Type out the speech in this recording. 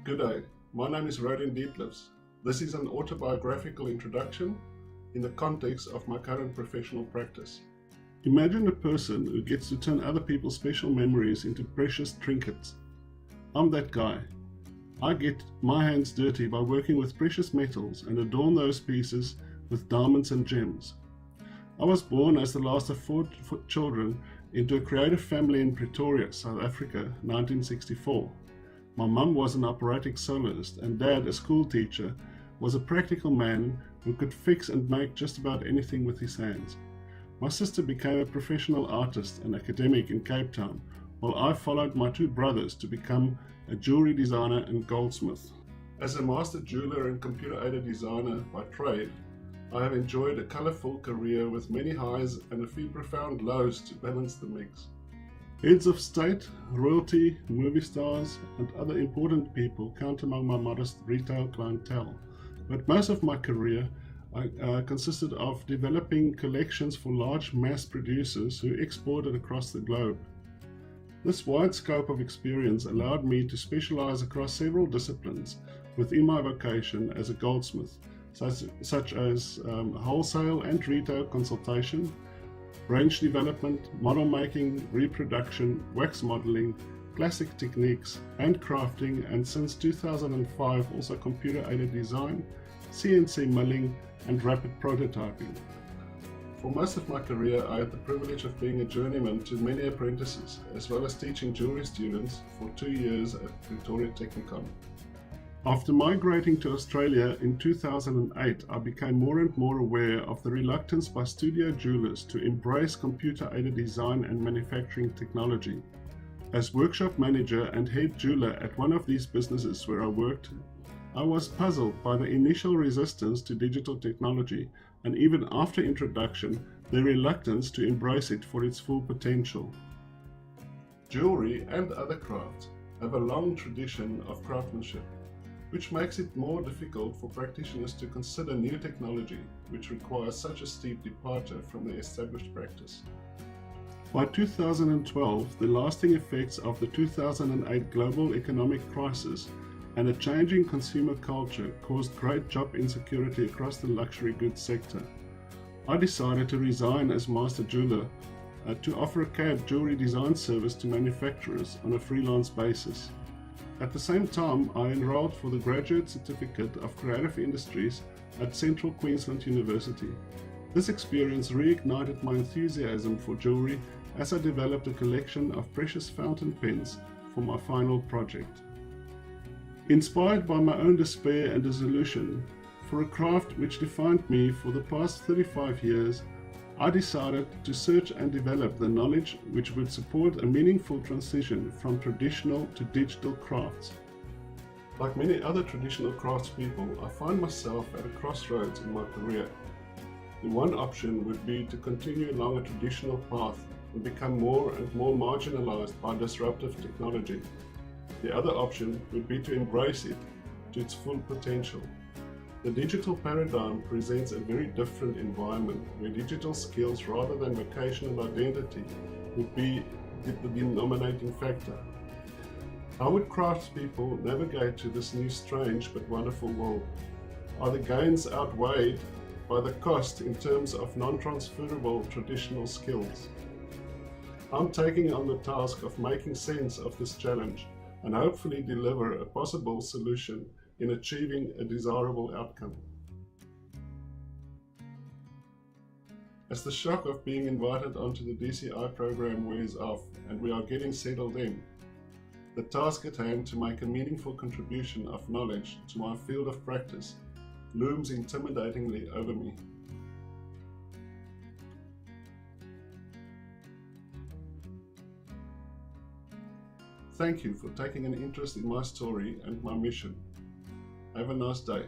Good day, my name is Rhodian-DCI-KKP623-01-video. This is an autobiographical introduction in the context of my current professional practice. Imagine a person who gets to turn other people's special memories into precious trinkets. I'm that guy. I get my hands dirty by working with precious metals and adorn those pieces with diamonds and gems. I was born as the last of four children into a creative family in Pretoria, South Africa, 1964. My mum was an operatic soloist and dad, a school teacher, was a practical man who could fix and make just about anything with his hands. My sister became a professional artist and academic in Cape Town, while I followed my two brothers to become a jewelry designer and goldsmith. As a master jeweler and computer-aided designer by trade, I have enjoyed a colourful career with many highs and a few profound lows to balance the mix. Heads of state, royalty, movie stars and other important people count among my modest retail clientele, but most of my career consisted of developing collections for large mass producers who exported across the globe. This wide scope of experience allowed me to specialize across several disciplines within my vocation as a goldsmith, such as wholesale and retail consultation, range development, model making, reproduction, wax modeling, classic techniques and crafting, and since 2005 also computer-aided design, CNC milling and rapid prototyping. For most of my career I had the privilege of being a journeyman to many apprentices, as well as teaching jewelry students for 2 years at Pretoria Technicon. After migrating to Australia in 2008, I became more and more aware of the reluctance by studio jewelers to embrace computer-aided design and manufacturing technology. As workshop manager and head jeweler at one of these businesses where I worked, I was puzzled by the initial resistance to digital technology and even after introduction, the reluctance to embrace it for its full potential. Jewelry and other crafts have a long tradition of craftsmanship, which makes it more difficult for practitioners to consider new technology, which requires such a steep departure from the established practice. By 2012, the lasting effects of the 2008 global economic crisis and a changing consumer culture caused great job insecurity across the luxury goods sector. I decided to resign as master jeweler to offer a CAD jewelry design service to manufacturers on a freelance basis. At the same time, I enrolled for the Graduate Certificate of Creative Industries at Central Queensland University. This experience reignited my enthusiasm for jewelry as I developed a collection of precious fountain pens for my final project. Inspired by my own despair and disillusion for a craft which defined me for the past 35 years, I decided to search and develop the knowledge which would support a meaningful transition from traditional to digital crafts. Like many other traditional craftspeople, I find myself at a crossroads in my career. The one option would be to continue along a traditional path and become more and more marginalized by disruptive technology. The other option would be to embrace it to its full potential. The digital paradigm presents a very different environment where digital skills rather than vocational identity would be the denominating factor. How would craftspeople navigate to this new strange but wonderful world? Are the gains outweighed by the cost in terms of non-transferable traditional skills? I'm taking on the task of making sense of this challenge and hopefully deliver a possible solution in achieving a desirable outcome. As the shock of being invited onto the DCI program wears off and we are getting settled in, the task at hand to make a meaningful contribution of knowledge to my field of practice looms intimidatingly over me. Thank you for taking an interest in my story and my mission. Have a nice day.